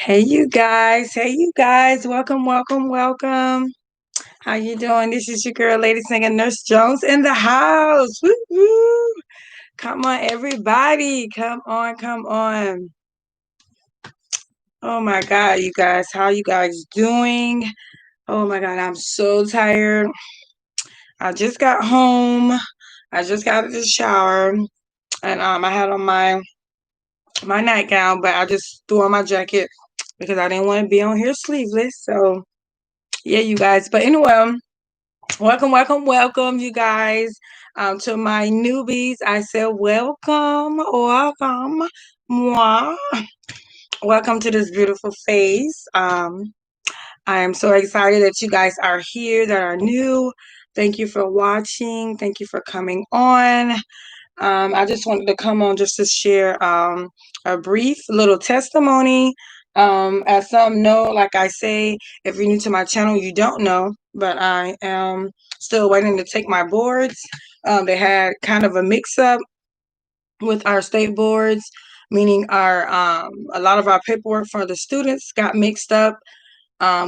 Hey you guys, welcome, welcome, welcome. How you doing? This is your girl, Lady Singer Nurse Jones in the house. Woo, woo. Come on, everybody. Come on, come on. Oh my God, you guys, how you guys doing? Oh my God, I'm so tired. I just got home. I just got out of the shower, and I had on my nightgown, but I just threw on my jacket because I didn't want to be on here sleeveless. So yeah, you guys. But anyway, welcome, welcome, welcome, you guys. To my newbies, I said welcome, welcome, moi. Welcome to this beautiful face. I am so excited that you guys are here, that are new. Thank you for watching. Thank you for coming on. I just wanted to come on just to share a brief little testimony. As some know, like I say, if you're new to my channel, you don't know, but I am still waiting to take my boards. They had kind of a mix-up with our state boards, meaning our a lot of our paperwork for the students got mixed up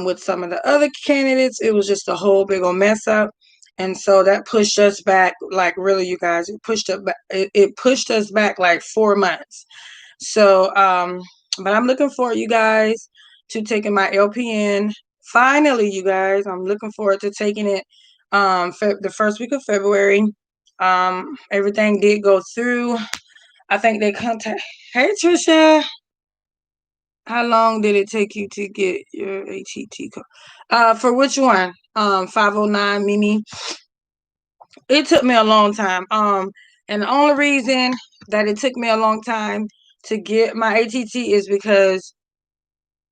with some of the other candidates. It was just a whole big old mess up. And so that pushed us back, like really, you guys, it pushed us back like 4 months. So, but I'm looking forward, you guys, to taking my LPN. Finally, you guys, I'm looking forward to taking it the first week of February. Everything did go through. I think they contact. Hey, Trisha. How long did it take you to get your ATT code? For which one? 509 Mimi. It took me a long time. And the only reason that it took me a long time to get my ATT is because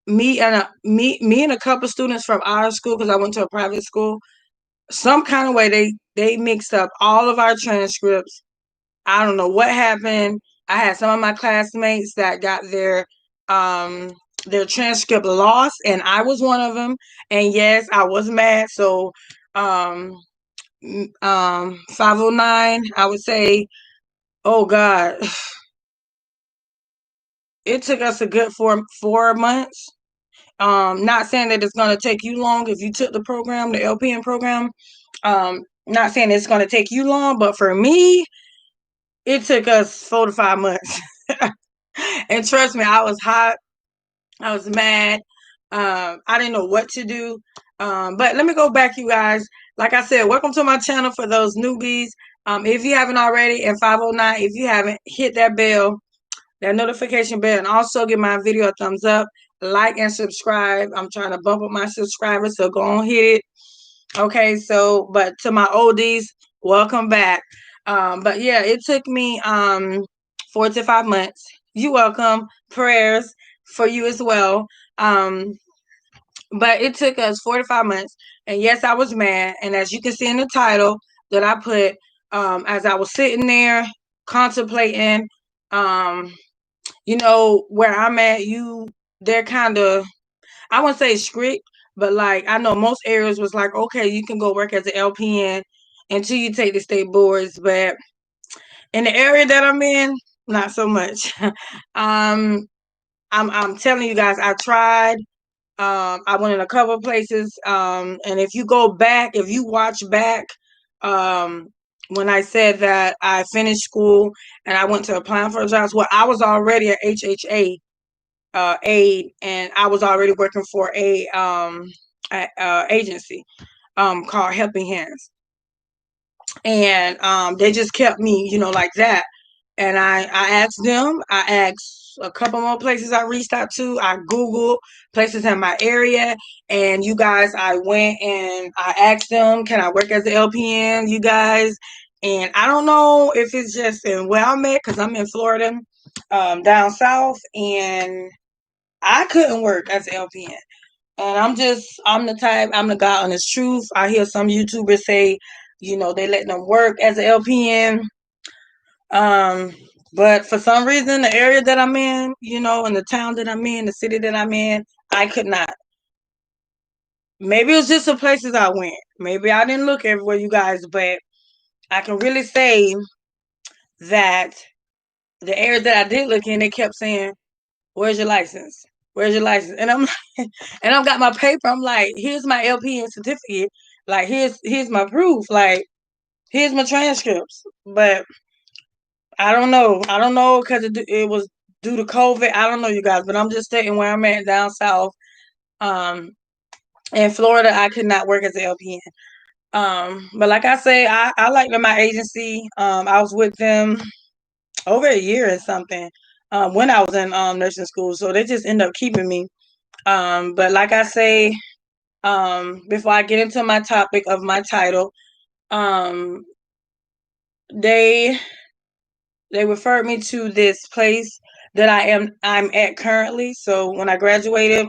me and a couple students from our school, because I went to a private school, some kind of way they mixed up all of our transcripts. I don't know what happened. I had some of my classmates that got their transcript lost, and I was one of them. And yes, I was mad. So 509, I would say, oh God, it took us a good 4 months. Not saying that it's going to take you long if you took the program, the LPN program. Not saying it's going to take you long, but for me, it took us 4 to 5 months. And trust me, I was hot. I was mad. I didn't know what to do. But let me go back, you guys. Like I said, welcome to my channel for those newbies. If you haven't already, and 509, if you haven't, hit that bell, that notification bell, and also give my video a thumbs up, like, and subscribe. I'm trying to bump up my subscribers, so go on, hit it. Okay, so, but to my oldies, welcome back. But yeah, it took me 4 to 5 months. You're welcome. Prayers for you as well. But it took us 4 to 5 months. And yes, I was mad. And as you can see in the title that I put, as I was sitting there contemplating, where I'm at, they're kind of, I wouldn't say strict, but like I know most areas was like, okay, you can go work as an LPN until you take the state boards. But in the area that I'm in, not so much. I'm telling you guys, I tried. I went in a couple of places. And if you watch back, when I said that I finished school and I went to applying for jobs, well, I was already an HHA aide, and I was already working for a agency called Helping Hands, and they just kept me, like that. And I asked them. I asked a couple more places I reached out to. I Googled places in my area. And you guys, I went and I asked them, can I work as an LPN, you guys? And I don't know if it's just in where I'm at, because I'm in Florida, down south. And I couldn't work as an LPN. And I'm the God honest truth. I hear some YouTubers say, they let them work as an LPN. But for some reason, the area that I'm in, in the town that I'm in, the city that I'm in, I could not. Maybe it was just the places I went. Maybe I didn't look everywhere, you guys, but I can really say that the area that I did look in, they kept saying, where's your license? where's your license? And I'm like, and I've got my paper. I'm like, here's my LPN certificate. Like, here's my proof. Like, here's my transcripts. But I don't know. I don't know because it was due to COVID. I don't know, you guys. But I'm just stating where I'm at down south. In Florida, I could not work as an LPN. But like I say, I like them, my agency. I was with them over a year or something when I was in nursing school. So they just end up keeping me. But like I say, before I get into my topic of my title, um, they referred me to this place that I'm at currently. So when I graduated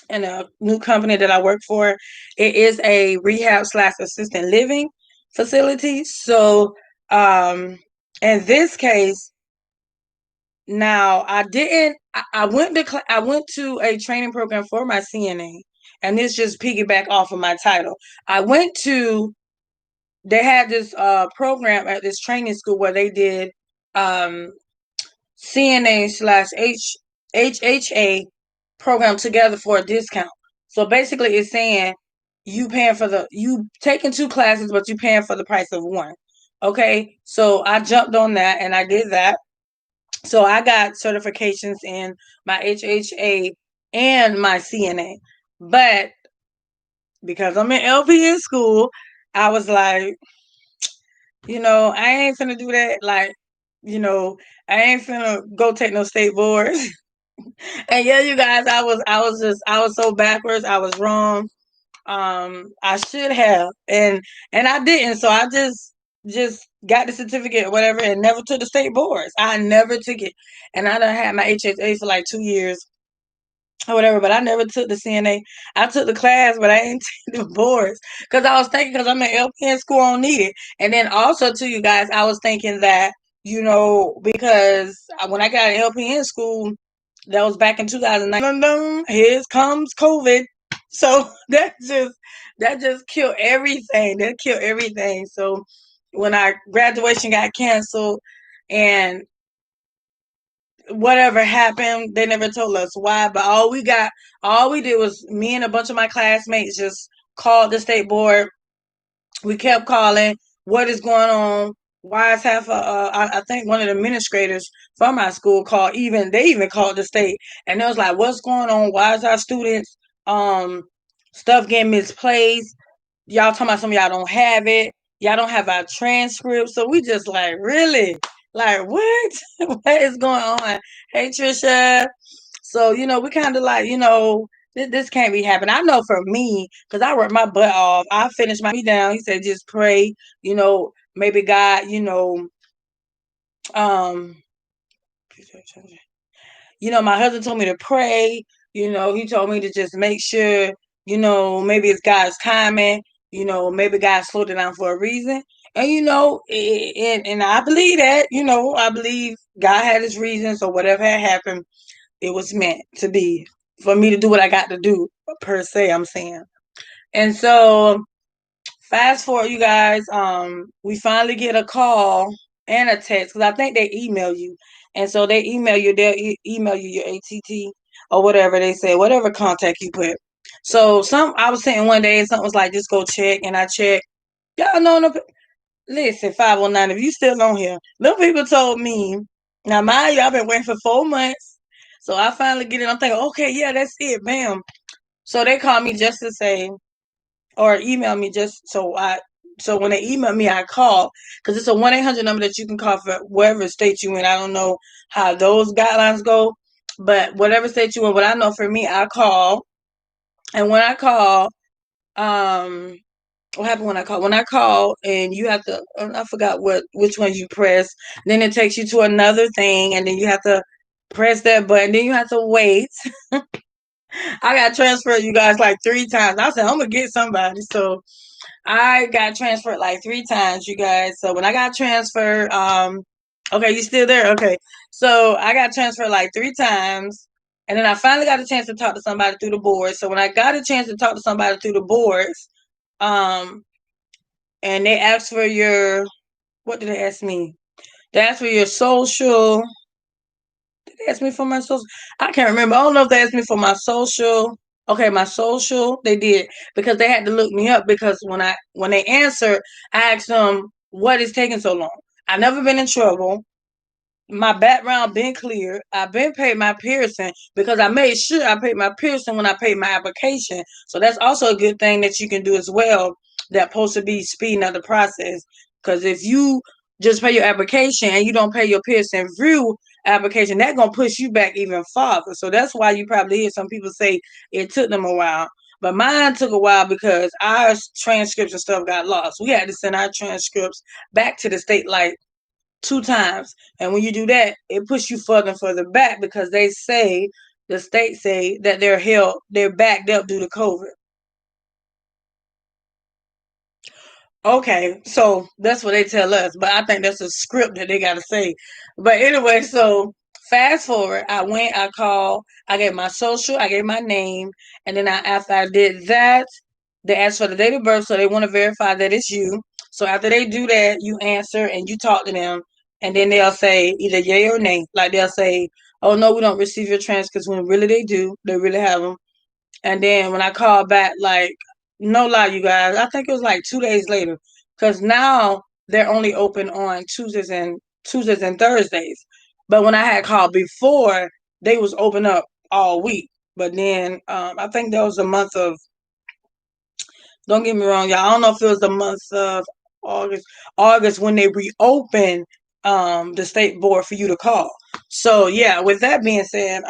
in a new company that I work for, it is a rehab / assisted living facility. So in this case, now I went to a training program for my CNA, and this just piggyback off of my title. They had this program at this training school where they did CNA / HHA program together for a discount. So basically, it's saying you taking 2 classes, but you paying for the price of one. Okay, so I jumped on that and I did that. So I got certifications in my HHA and my CNA, but because I'm in LPN school, I was like, I ain't finna do that. Like, I ain't finna go take no state boards. And yeah, you guys, I was so backwards. I was wrong. I should have, and I didn't. So I just got the certificate or whatever, and never took the state boards. I never took it, and I done had my HHA for like 2 years or whatever, but I never took the CNA. I took the class, but I ain't take the boards because I was thinking, because I'm in LPN school, I don't need it. And then also to you guys, I was thinking that, because when I got in LPN school, that was back in 2009. Here comes COVID. So that just killed everything. That killed everything. So when our graduation got canceled and whatever happened, they never told us why. But all we did was, me and a bunch of my classmates just called the state board. We kept calling, what is going on? Why is I think one of the administrators from our school they even called the state, and it was like, what's going on? Why is our students stuff getting misplaced? Y'all talking about some of y'all don't have it. Y'all don't have our transcript. So we just like, really? Like, what? What is going on? Hey, Trisha. So, we kind of like, this can't be happening. I know for me, because I worked my butt off. I finished my down. He said, just pray, maybe God, um, my husband told me to pray. He told me to just make sure, maybe it's God's timing. Maybe God slowed it down for a reason. And, and I believe that, I believe God had his reasons. So whatever had happened, it was meant to be for me to do what I got to do, per se, I'm saying. And so fast forward, you guys, we finally get a call and a text, because I think they email you. And so they'll email you your ATT or whatever they say, whatever contact you put. So I was saying one day, something was like, just go check, and I checked. Y'all know, listen, 509, if you still on here, little people told me, now mind you, I've been waiting for 4 months. So I finally get it. I'm thinking, okay, yeah, that's it. Bam. So they called me just to say, or email me so when they email me, I call, because it's a 1-800 number that you can call for wherever state you in. I don't know how those guidelines go, but whatever state you in. But I know for me, I call, and when I call, what happened when I call? When I call, and you have to, I forgot which one you press. Then it takes you to another thing, and then you have to press that button. Then you have to wait. I got transferred, you guys, like 3 times. I said, I'm gonna get somebody. So I got transferred like 3 times, you guys. So when I got transferred, okay, you still there? Okay. So I got transferred like 3 times. And then I finally got a chance to talk to somebody through the board. So when I got a chance to talk to somebody through the boards, and they asked for what did they ask me? They asked for your social. They asked me for my social. I can't remember. I don't know if they asked me for my social. Okay, my social. They did because they had to look me up because when they answered, I asked them what is taking so long. I've never been in trouble. My background been clear. I've been paid my Pearson because I made sure I paid my Pearson when I paid my application. So that's also a good thing that you can do as well. That's supposed to be speeding up the process. Because if you just pay your application and you don't pay your Pearson View application, that's gonna push you back even farther. So that's why you probably hear some people say it took them a while. But mine took a while because our transcripts and stuff got lost. We had to send our transcripts back to the state like 2 times. And when you do that, it pushes you further and further back because the state say that they're backed up due to COVID. Okay, so that's what they tell us, but I think that's a script that they gotta say. But anyway, so fast forward, I called, I gave my social, I gave my name, and then after I did that, they asked for the date of birth, so they want to verify that it's you. So after they do that, you answer and you talk to them, and then they'll say either yay or nay. Like they'll say, "Oh no, we don't receive your transcripts," when really they do, they really have them. And then when I called back, like, no lie, you guys, I think it was like 2 days later, because now they're only open on Tuesdays and Thursdays. But when I had called before, they was open up all week. But then I think that was the month of. Don't get me wrong, y'all. I don't know if it was the month of August. August when they reopened the state board for you to call. So yeah, with that being said,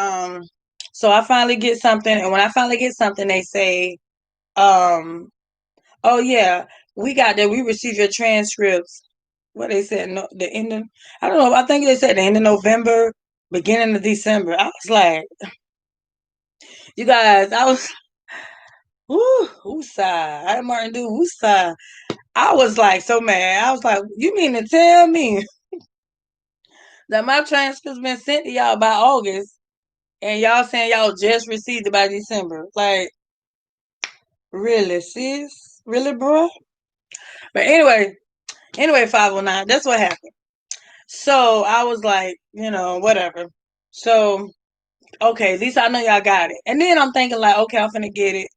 so I finally get something, and when I finally get something, they say, um, "Oh yeah, we got that. We received your transcripts." What they said, no, the end of, I don't know. I think they said the end of November, beginning of December. I was like, you guys, I was, whoo, woosah. I Martin do woosah. I was like so mad. I was like, you mean to tell me that my transcript's been sent to y'all by August, and y'all saying y'all just received it by December? Like, really, sis? Really, bro? But anyway, 509, that's what happened. So I was like, whatever. So, okay, at least I know y'all got it. And then I'm thinking like, okay, I'm finna get it.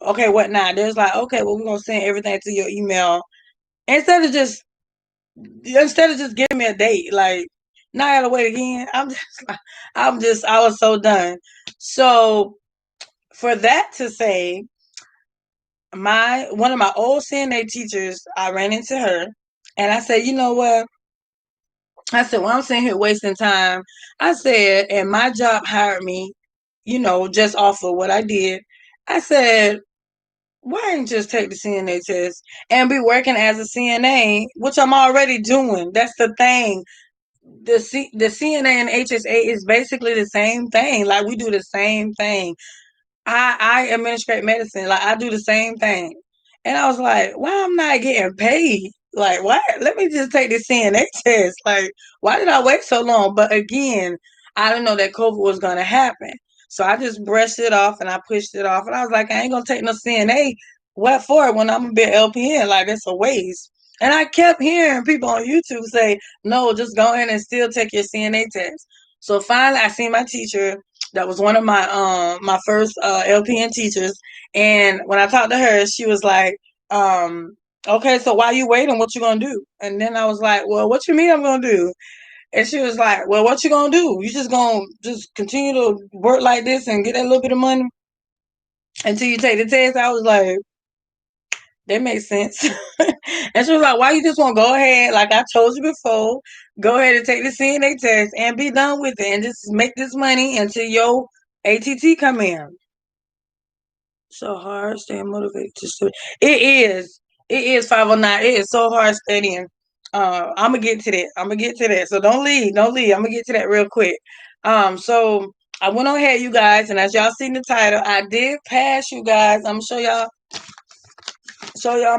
Okay, what now? There's like, okay, well, we're gonna send everything to your email. Instead of just giving me a date, like now I gotta wait again. I was so done. So for that to say, one of my old CNA teachers, I ran into her, and I said, you know what? I said, well, I'm sitting here wasting time. I said, and my job hired me, just off of what I did. I said, why didn't you just take the CNA test and be working as a CNA, which I'm already doing? That's the thing. The CNA and HSA is basically the same thing. Like we do the same thing. I administrate medicine. Like I do the same thing. And I was like, why I'm not getting paid? Like, why? Let me just take this CNA test. Like, why did I wait so long? But again, I didn't know that COVID was gonna happen. So I just brushed it off and I pushed it off. And I was like, I ain't gonna take no CNA. What for when I'm gonna be an LPN? Like that's a waste. And I kept hearing people on YouTube say, no, just go in and still take your CNA test. So finally I seen my teacher that was one of my first LPN teachers, and when I talked to her, she was like, "Okay, so why you waiting? What you gonna do?" And then I was like, "Well, what you mean I'm gonna do?" And she was like, "Well, what you gonna do? You just gonna just continue to work like this and get that little bit of money until you take the test?" I was like, "That makes sense." And she was like, "Why you just want to go ahead? Like I told you before, go ahead and take the CNA test and be done with it, and just make this money until your ATT come in." So hard staying motivated to study. It is. It is 509. It is so hard studying. I'm gonna get to that. I'm gonna get to that. So don't leave. Don't leave. I'm gonna get to that real quick. So I went on ahead, you guys, and as y'all seen the title, I did pass, you guys. I'm gonna show y'all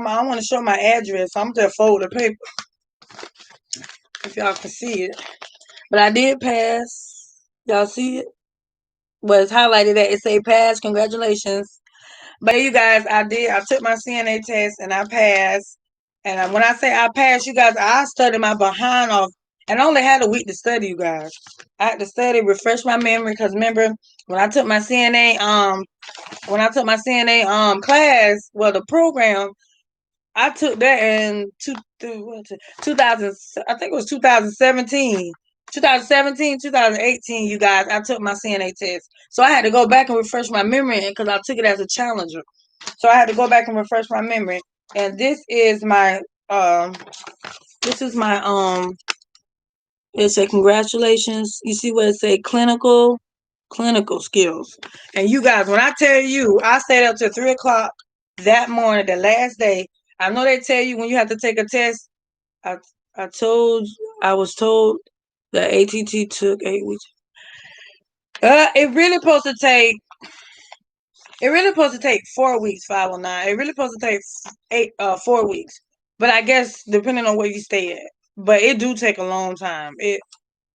I want to show my address. I'm just fold the paper if y'all can see it. But I did pass. Y'all see it? Well, it's highlighted that it say pass. Congratulations. But you guys, I did. I took my CNA test and I passed. And when I say I passed, you guys, I studied my behind off. And I only had a week to study, you guys. I had to study, refresh my memory, because remember when I took my CNA class, well, the program, I took that in 2000, I think it was 2017. 2017, 2018, you guys, I took my CNA test. So I had to go back and refresh my memory because I took it as a challenger. So I had to go back and refresh my memory. And this is my it said congratulations. You see what it say? Clinical skills. And you guys, when I tell you, I stayed up till 3 o'clock that morning, the last day. I know they tell you when you have to take a test. I I was told that ATT took 8 weeks. It really supposed to take. It really supposed to take 4 weeks. 509. It really supposed to take 4 weeks. But I guess depending on where you stay at. But it do take a long time. It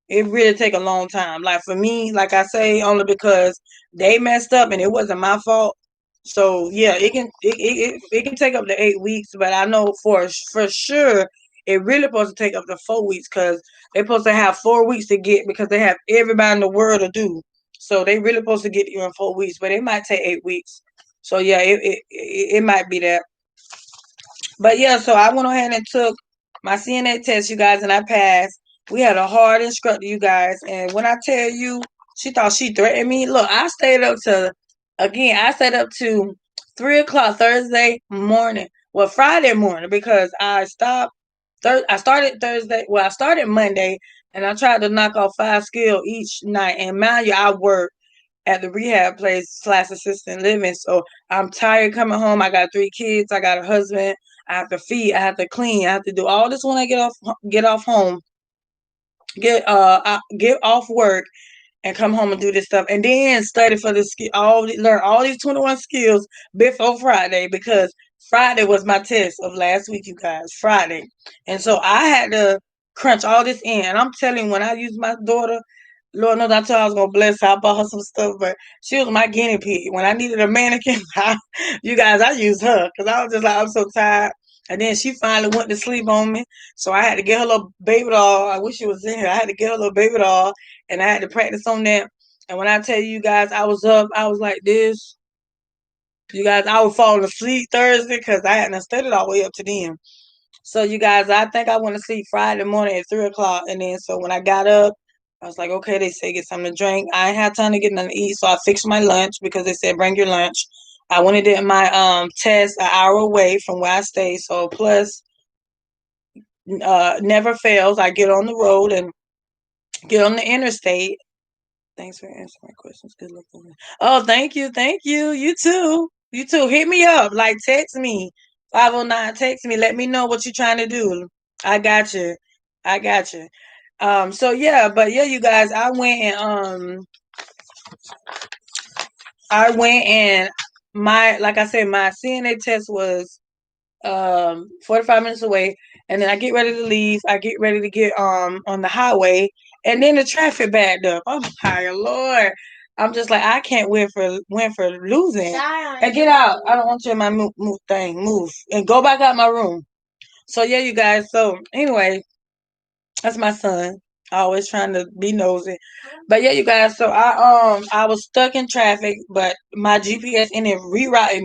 really take a long time. Like for me, like I say, only because they messed up and it wasn't my fault. So yeah, it can take up to 8 weeks, but I know for sure it really supposed to take up to 4 weeks because they're supposed to have 4 weeks to get because they have everybody in the world to do. So they really supposed to get you in 4 weeks, but it might take 8 weeks. So yeah, it might be that. But yeah, so I went ahead and took my CNA test, you guys, and I passed. We had a hard instructor, you guys, and when I tell you, she thought she threatened me. Look, I stayed up to 3 o'clock Thursday morning. Well, Friday morning because I stopped. I started Thursday. Well, I started Monday, and I tried to knock off 5 skills each night. And mind you, I work at the rehab place / assistant living. So I'm tired coming home. I got 3 kids. I got a husband. I have to feed. I have to clean. I have to do all this when I get off home. Get off work and come home and do this stuff, and then study for the learn all these 21 skills before Friday because Friday was my test of last week, you guys. Friday, and so I had to crunch all this in. And I'm telling you, when I used my daughter, Lord knows I told her I was gonna bless her. I bought her some stuff, but she was my guinea pig. When I needed a mannequin, you guys, I used her because I was just like, I'm so tired. And then she finally went to sleep on me. So I had to get her little baby doll. I wish she was in here. I had to get her little baby doll and I had to practice on that. And when I tell you guys, I was up, I was like this. You guys, I was falling asleep Thursday because I hadn't studied all the way up to then. So you guys, I think I went to sleep Friday morning at 3 o'clock. And then so when I got up, I was like, okay, they say get something to drink. I ain't had time to get nothing to eat, so I fixed my lunch because they said bring your lunch. I went and did my test an hour away from where I stay. So plus never fails. I get on the road and get on the interstate. Thanks for answering my questions. Good luck. Oh, thank you. Thank you. You too. You too. Hit me up. Like text me. 509, text me. Let me know what you're trying to do. I got you. I got you. So yeah, but yeah, you guys, I went and my like I said, my CNA test was 45 minutes away, and then I get ready to leave. I get ready to get on the highway, and then the traffic backed up. Oh my Lord. I'm just like, I can't win for losing. And get out. I don't want you in my move and go back out my room. So yeah, you guys. So anyway, that's my son. Always trying to be nosy. But yeah, you guys, so I was stuck in traffic, but my GPS and it rerouted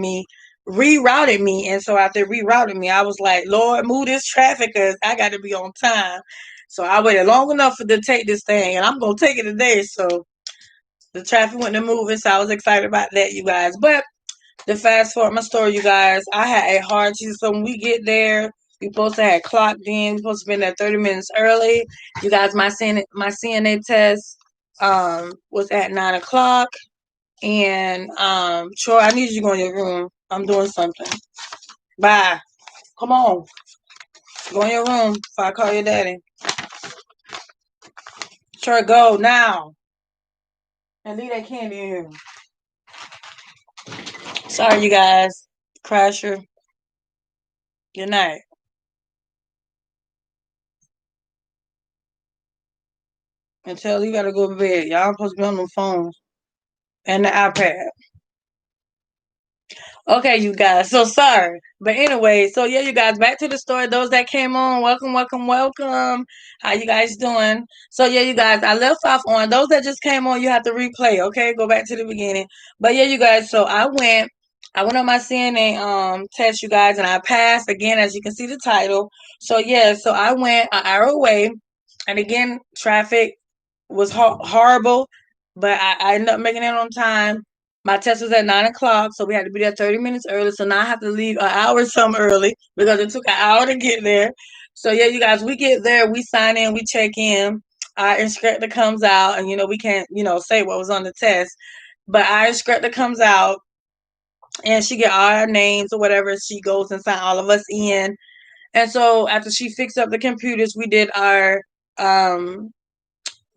me. And so after rerouting me, I was like, Lord, move this traffic because I got to be on time. So I waited long enough to take this thing, and I'm gonna take it today. So the traffic went to moving, so I was excited about that, you guys. But to fast forward my story, you guys, I had a hard season. So when we get there, we supposed to have clocked in. We supposed to be there 30 minutes early. You guys, my CNA test was at 9 o'clock. And Troy, I need you to go in your room. I'm doing something. Bye. Come on. Go in your room before I call your daddy. Troy, go now. And leave that candy in here. Sorry, you guys. Crasher. Good night. And tell you gotta go to bed. Y'all supposed to be on the phones and the iPad. Okay, you guys. So sorry. But anyway, so yeah, you guys, back to the story. Those that came on, welcome, welcome, welcome. How you guys doing? So yeah, you guys, I left off on those that just came on, you have to replay, okay? Go back to the beginning. But yeah, you guys, so I went on my CNA test, you guys, and I passed again, as you can see the title. So yeah, so I went an hour away, and again, traffic was horrible, but I ended up making it on time. My test was at 9 o'clock, so we had to be there 30 minutes early. So now I have to leave an hour some early because it took an hour to get there. So yeah, you guys, we get there, we sign in, we check in. Our instructor comes out, and we can't say what was on the test, but our instructor comes out, and she get all our names or whatever. She goes and sign all of us in. And so after she fixed up the computers, we did our um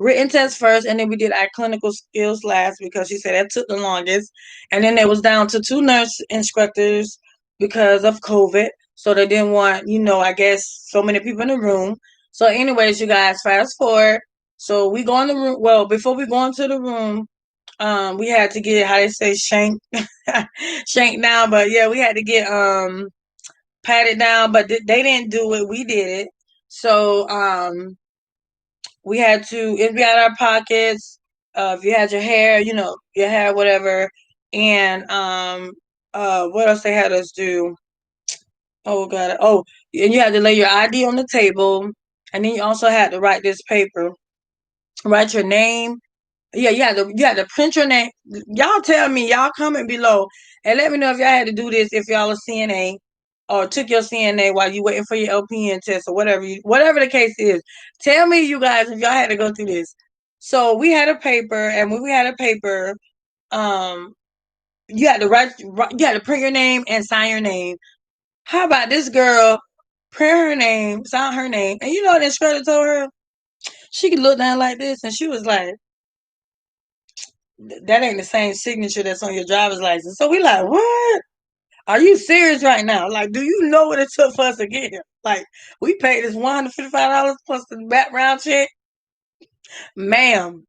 written test first, and then we did our clinical skills last because she said that took the longest. And then it was down to two nurse instructors because of COVID. So they didn't want, I guess, so many people in the room. So, anyways, you guys, fast forward. So we go in the room. Well, before we go into the room, we had to get, how they say, shanked, shanked down. But yeah, we had to get patted down. But they didn't do it. We did it. So we had to, if we had our pockets, if you had your hair, your hair, whatever. And what else they had us do? Oh god. Oh, and you had to lay your ID on the table, and then you also had to write this paper, write your name. Yeah, you had to print your name. Y'all tell me, y'all comment below and let me know if y'all had to do this, if y'all a CNA or took your CNA while you waiting for your LPN test or whatever the case is. Tell me, you guys, if y'all had to go through this. So we had a paper, and when we had a paper, um, you had to you had to print your name and sign your name. How about this girl print her name, sign her name, and you know what the instructor told her? She could look down like this, and she was like, that ain't the same signature that's on your driver's license. So we like, what? Are you serious right now? Like, do you know what it took for us to get here? Like, we paid this $155 plus the background check. Ma'am,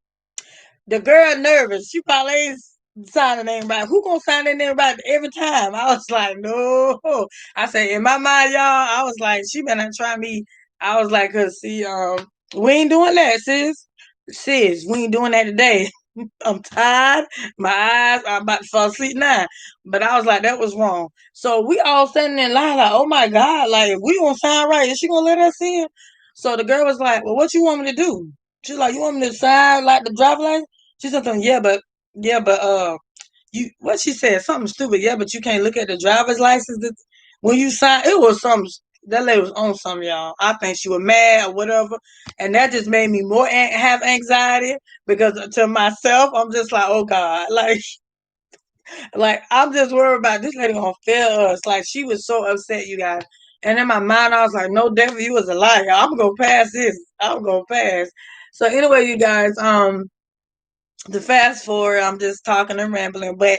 the girl nervous. She probably ain't signing name right. Who gonna sign their name right every time? I was like, no. I said, in my mind, y'all, I was like, she better not try me. I was like, cause see, we ain't doing that, sis. Sis, we ain't doing that today. I'm tired. My eyes, I'm about to fall asleep now. But I was like, that was wrong. So we all standing in line like, oh my God, like if we gonna sign right, is she gonna let us in? So the girl was like, well, what you want me to do? She's like, you want me to sign like the driver license? She said something, yeah, but you what she said, something stupid, yeah, but you can't look at the driver's license when you sign. It was something, that lady was on something, y'all. I think she was mad or whatever. And that just made me more have anxiety because to myself, I'm just like, oh God, like I'm just worried about this lady gonna fail us. Like she was so upset, you guys. And in my mind, I was like, no, devil, you was a liar. I'm gonna pass this. I'm gonna pass. So anyway, you guys, to fast forward, I'm just talking and rambling, but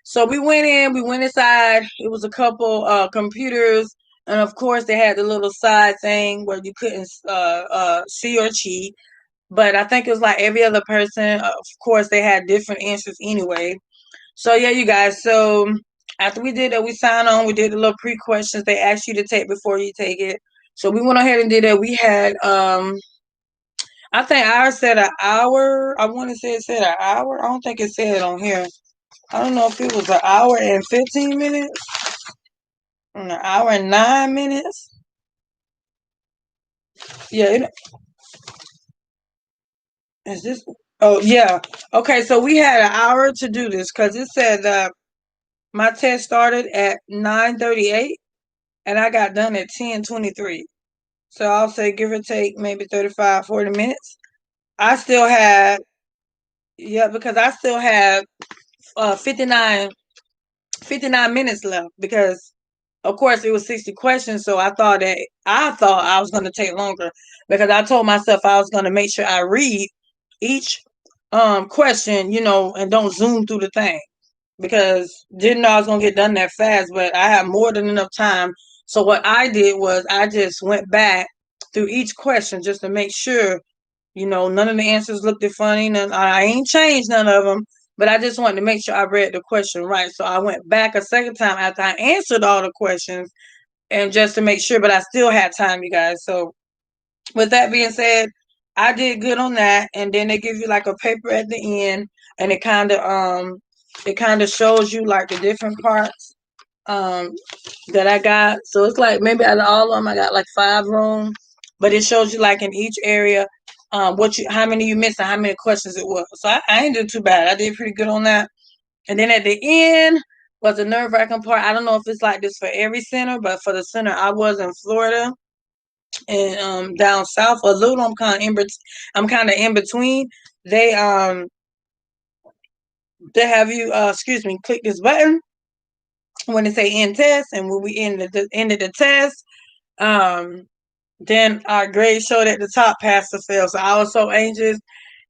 so we went inside. It was a couple computers, and of course they had the little side thing where you couldn't see or cheat. But I think it was like every other person. Of course, they had different answers anyway. So yeah, you guys. So after we did that, we signed on. We did the little pre-questions they asked you to take before you take it. So we went ahead and did that. We had I think ours said an hour. I want to say it said an hour. I don't think it said it on here. I don't know if it was an hour and 15 minutes, an hour and 9 minutes. Yeah, is this? Oh, yeah. Okay, so we had an hour to do this because it said my test started at 9:38 and I got done at 10:23. So I'll say give or take maybe 35, 40 minutes. I still had, yeah, because I still had 59 minutes left because of course it was 60 questions, so I thought I was going to take longer because I told myself I was going to make sure I read each question, and don't zoom through the thing because didn't know I was going to get done that fast, but I had more than enough time. So what I did was I just went back through each question just to make sure, none of the answers looked funny. I ain't changed none of them. but I just wanted to make sure I read the question right. So I went back a second time after I answered all the questions, and just to make sure, but I still had time, you guys. So with that being said, I did good on that. And then they give you like a paper at the end, and it kind of shows you like the different parts um that I got. So it's like maybe out of all of them I got like 5 rooms, but it shows you like in each area how many you missed and how many questions it was. So I ain't doing too bad. I did pretty good on that. And then at the end was the nerve-wracking part. I don't know if it's like this for every center, but for the center I was in Florida and down south a little, I'm kind of in between. They they have you click this button when they say end test, and when we ended the test, then our grade showed at the top, pass or fail. So I was so anxious,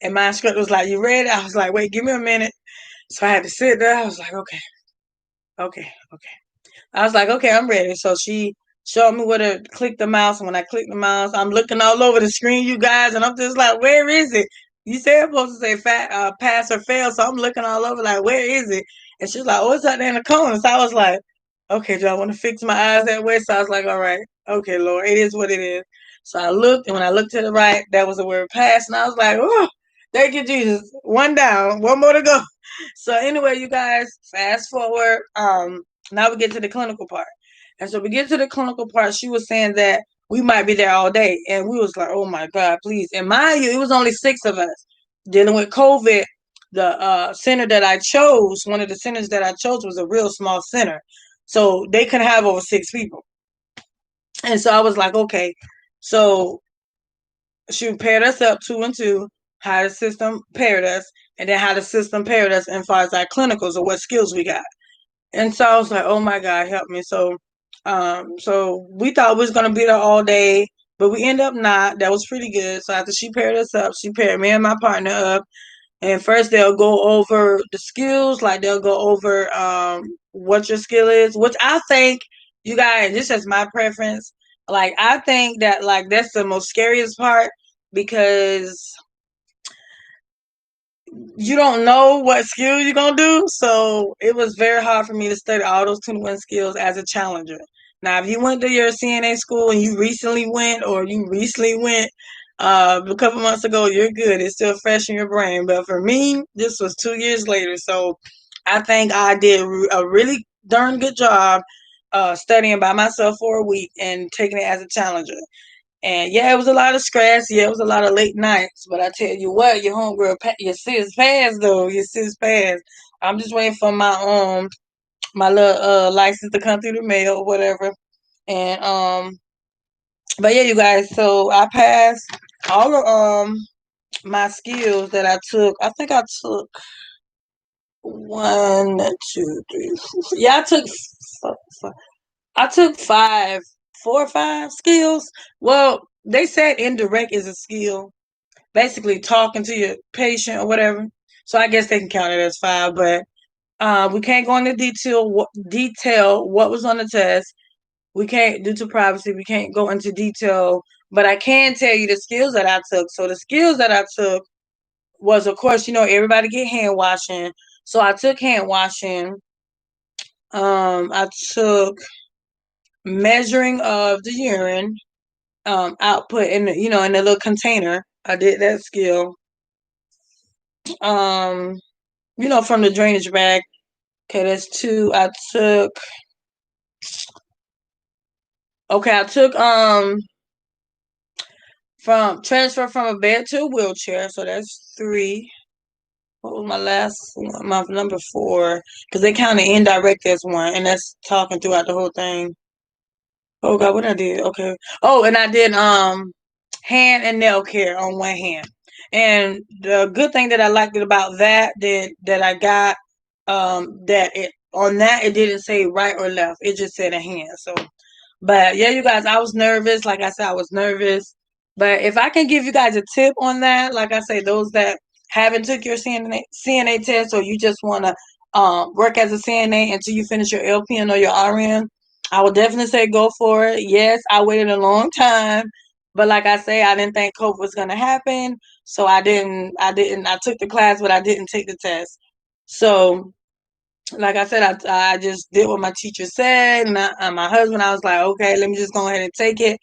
and my instructor was like, "You ready?" I was like, "Wait, give me a minute." So I had to sit there. I was like, "Okay, okay, okay." I was like, "Okay, I'm ready." So she showed me where to click the mouse. And when I click the mouse, I'm looking all over the screen, you guys, and I'm just like, "Where is it?" You said it's supposed to say pass or fail, so I'm looking all over like, "Where is it?" And she's like, "Oh, it's out there in the corner." So I was like, "Okay, do I want to fix my eyes that way?" So I was like, "All right, okay, Lord, it is what it is." So I looked, and when I looked to the right, that was the word pass, and I was like, "Oh, thank you, Jesus. One down, one more to go." So anyway, you guys, fast forward. Now we get to the clinical part. And so we get to the clinical part. She was saying that we might be there all day. And we was like, oh my God, please. And mind you, it was only 6 of us dealing with COVID. The center that I chose, one of the centers that I chose was a real small center. So they could have over 6 people. And so I was like, okay. So she paired us up 2 and 2, how the system paired us, and then how the system paired us as far as our clinicals or what skills we got. And so I was like, oh my God, help me. So we thought we was gonna be there all day, but we ended up not. That was pretty good. So after she paired us up, she paired me and my partner up. And first they'll go over the skills, like they'll go over what your skill is, which I think, you guys, this is my preference. Like I think that like that's the most scariest part, because you don't know what skills you're gonna do. So it was very hard for me to study all those 21 skills as a challenger. Now, if you went to your CNA school and you recently went, a couple months ago, you're good. It's still fresh in your brain. But for me, this was 2 years later. So I think I did a really darn good job studying by myself for a week and taking it as a challenger. And yeah, it was a lot of stress. Yeah, it was a lot of late nights. But I tell you what, your homegirl, your sis passed though. Your sis passed. I'm just waiting for my little license to come through the mail or whatever. And but yeah, you guys. So I passed all of my skills that I took. I think I took 1, 2, 3, 4. Yeah, I took 5, 4 or 5 skills. Well, they said indirect is a skill, basically talking to your patient or whatever. So I guess they can count it as 5, but we can't go into detail what was on the test. We can't, due to privacy, we can't go into detail, but I can tell you the skills that I took. So the skills that I took was, of course, everybody get hand washing. So I took hand washing. I took measuring of the urine output in in the little container. I did that skill. Um, from the drainage bag. Okay, that's 2. I took from transfer from a bed to a wheelchair, so that's 3. What was my last one? My number 4? Because they count the indirect as 1, and that's talking throughout the whole thing. Oh God, what I did? Okay. Oh, and I did hand and nail care on one hand. And the good thing that I liked about that I got that it on that it didn't say right or left. It just said a hand. So but yeah, you guys, I was nervous. Like I said, I was nervous. But if I can give you guys a tip on that, like I say, those that haven't took your CNA test, or you just want to work as a CNA until you finish your LPN or your RN, I would definitely say go for it. Yes, I waited a long time, but like I say, I didn't think COVID was going to happen, so I didn't. I took the class, but I didn't take the test. So, like I said, I just did what my teacher said, and my husband, I was like, okay, let me just go ahead and take it.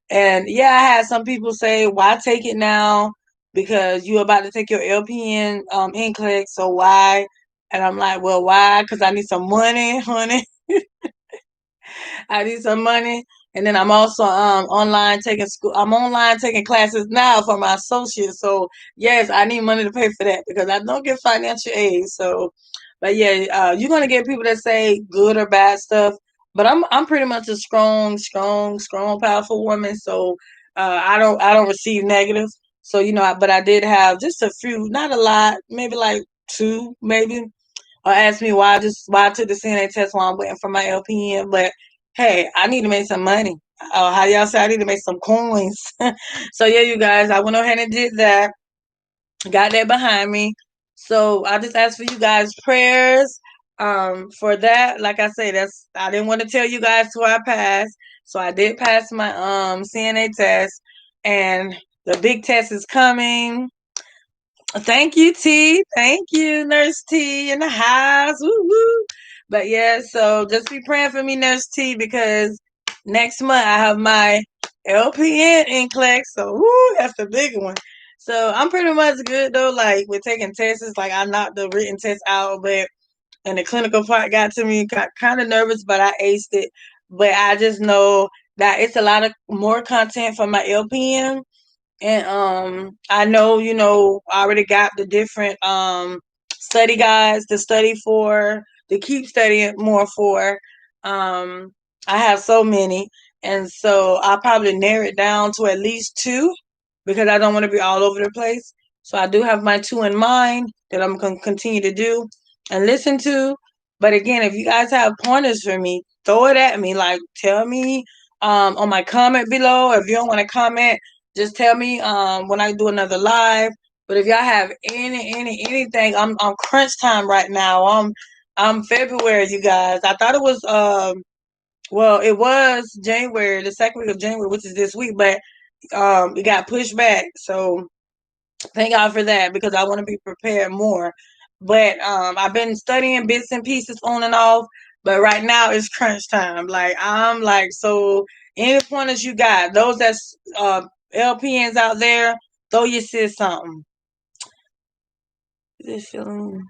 And yeah, I had some people say, why take it now? Because you're about to take your LPN Nclex, so why? And I'm like, well, why? Because I need some money, honey. I need some money. And then I'm also online taking school. I'm online taking classes now for my associate. So yes, I need money to pay for that because I don't get financial aid. So, but yeah, you're gonna get people that say good or bad stuff. But I'm pretty much a strong, powerful woman. So I don't receive negative. So but I did have just a few, not a lot, maybe like two, maybe or ask me why I took the CNA test while I'm waiting for my LPN. But hey, I need to make some money. How y'all say I need to make some coins. So yeah, you guys, I went ahead and did that. Got that behind me. So I just ask for you guys prayers. For that, like I say, I didn't want to tell you guys till I passed. So I did pass my CNA test, and the big test is coming. Thank you, T. Thank you, Nurse T in the house. Woo woo. But yeah, so just be praying for me, Nurse T, because next month I have my LPN Nclex. So woo, that's the big one. So I'm pretty much good though. Like with taking tests, like I knocked the written test out, but and the clinical part got to me. Got kind of nervous, but I aced it. But I just know that it's a lot of more content for my LPN. And I know, I already got the different study guides to study for, to keep studying more for. Um I have so many. And so I'll probably narrow it down to at least two because I don't want to be all over the place. So I do have my two in mind that I'm gonna continue to do and listen to. But again, if you guys have pointers for me, throw it at me. Like tell me on my comment below. If you don't want to comment, just tell me when I do another live. But if y'all have anything, I'm crunch time right now. I'm February, you guys. I thought it was well, it was January, the second week of January, which is this week, but it got pushed back. So thank God for that because I want to be prepared more. But I've been studying bits and pieces on and off. But right now it's crunch time. Like I'm like, so any pointers you got, those that's LPNs out there, throw your sis something. This feeling.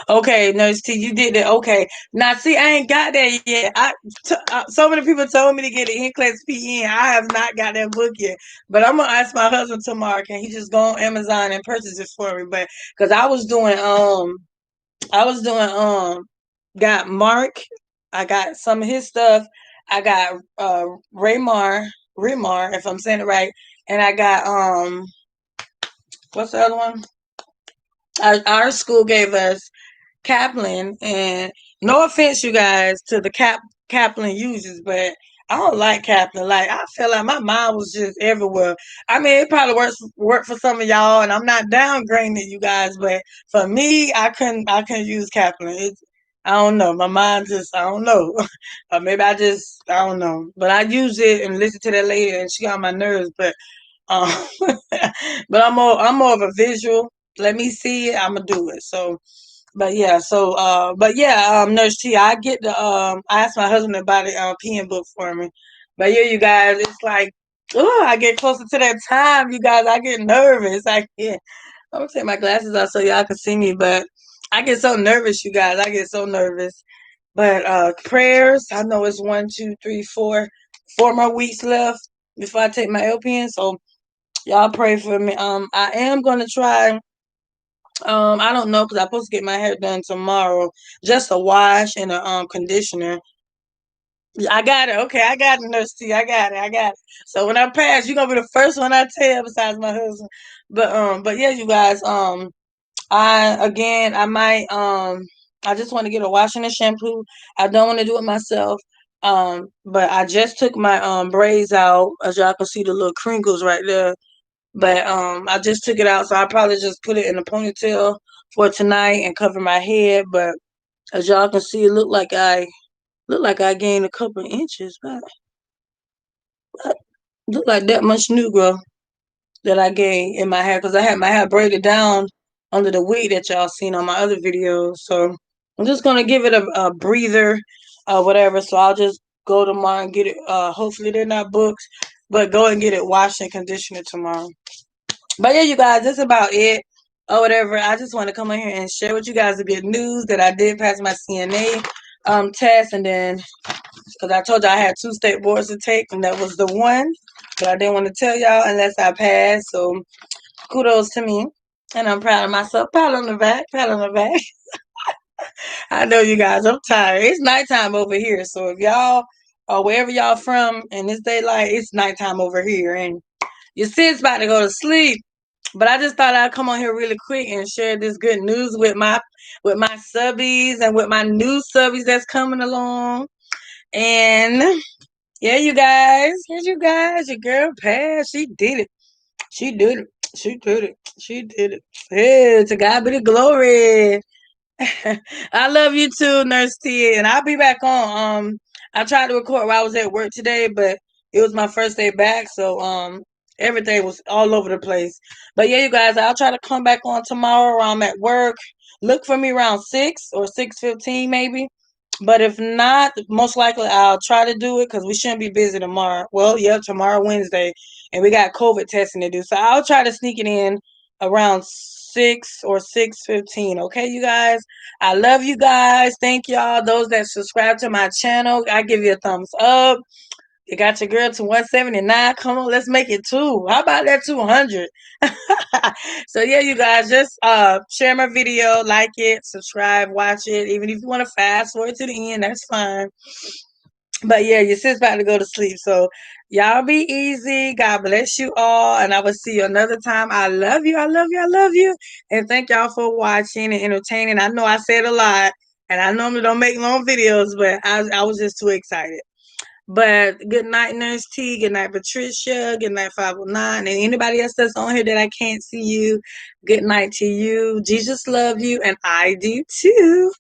Okay, Nurse T, you did that. Okay, now see, I ain't got that yet. So many people told me to get an NCLEX PN. I have not got that book yet, but I'm gonna ask my husband tomorrow. Can he just go on Amazon and purchase it for me? But because I was doing got Mark. I got some of his stuff. I got Raymar, if I'm saying it right, and I got what's the other one? Our school gave us Kaplan, and no offense, you guys, to the Kaplan users, but I don't like Kaplan. Like I feel like my mind was just everywhere. I mean, it probably work for some of y'all, and I'm not downgrading it, you guys, but for me, I couldn't use Kaplan. I don't know. My mind just I don't know, or maybe I don't know. But I use it and listen to that lady, and she got on my nerves. But um, but I'm more of a visual. Let me see it. I'm gonna do it. So. Nurse T, I asked my husband to buy the pen book for me. But yeah, you guys, it's like, oh, I get closer to that time, you guys, I get nervous. I'm gonna take my glasses off so y'all can see me, but I get so nervous, you guys. I get so nervous. But prayers, I know it's 4 more weeks left before I take my LPN. So y'all pray for me. I am gonna try. I don't know because I'm supposed to get my hair done tomorrow. Just a wash and a conditioner. I got it. Okay, I got it, Nurse T. I got it. I got it. So when I pass, you're gonna be the first one I tell besides my husband. But yeah, you guys, I might I just want to get a wash and a shampoo. I don't want to do it myself. But I just took my braids out, as y'all can see the little crinkles right there. But I just took it out, so I probably just put it in a ponytail for tonight and cover my head. But as y'all can see, it look like I gained a couple of inches, but look like that much new growth. that I gained in my hair because I had my hair braided down under the wig that y'all seen on my other videos. So I'm just gonna give it a breather, whatever. So I'll just go tomorrow and get it. Hopefully they're not booked, but go and get it washed and conditioned tomorrow. But yeah, you guys, that's about it. Or whatever. I just want to come on here and share with you guys the good news that I did pass my CNA test, and then because I told y'all I had 2 state boards to take, and that was the one. But I didn't want to tell y'all unless I passed. So kudos to me. And I'm proud of myself. Pat on the back. Pat on the back. I know you guys. I'm tired. It's nighttime over here. So if y'all or wherever y'all from and it's daylight, it's nighttime over here. And your sis about to go to sleep. But I just thought I'd come on here really quick and share this good news with my subbies and with my new subbies that's coming along. And yeah, you guys, your girl passed. She did it. She did it. She did it. She did it. Hey, to God be the glory. I love you too, Nurse T. And I'll be back on. I tried to record while I was at work today, but it was my first day back, so everything was all over the place. But yeah, you guys, I'll try to come back on tomorrow while I'm at work. Look for me around 6 or 6:15 maybe. But if not, most likely I'll try to do it because we shouldn't be busy tomorrow. Well, yeah, tomorrow Wednesday, and we got COVID testing to do. So I'll try to sneak it in around 6 or 6:15. Okay, you guys. I love you guys. Thank y'all. Those that subscribe to my channel, I give you a thumbs up. You got your girl to 179. Come on, let's make it 2. How about that 200? So yeah, you guys, just share my video, like it, subscribe, watch it. Even if you want to fast forward to the end, that's fine. But yeah, your sis about to go to sleep. So y'all be easy. God bless you all. And I will see you another time. I love you. I love you. I love you. And thank y'all for watching and entertaining. I know I said a lot. And I normally don't make long videos, but I was just too excited. But good night, Nurse T. Good night, Patricia. Good night, 509. And anybody else that's on here that I can't see you, good night to you. Jesus love you, and I do too.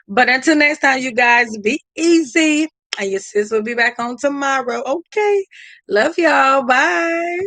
But until next time, you guys, be easy. And your sis will be back on tomorrow. Okay. Love y'all. Bye.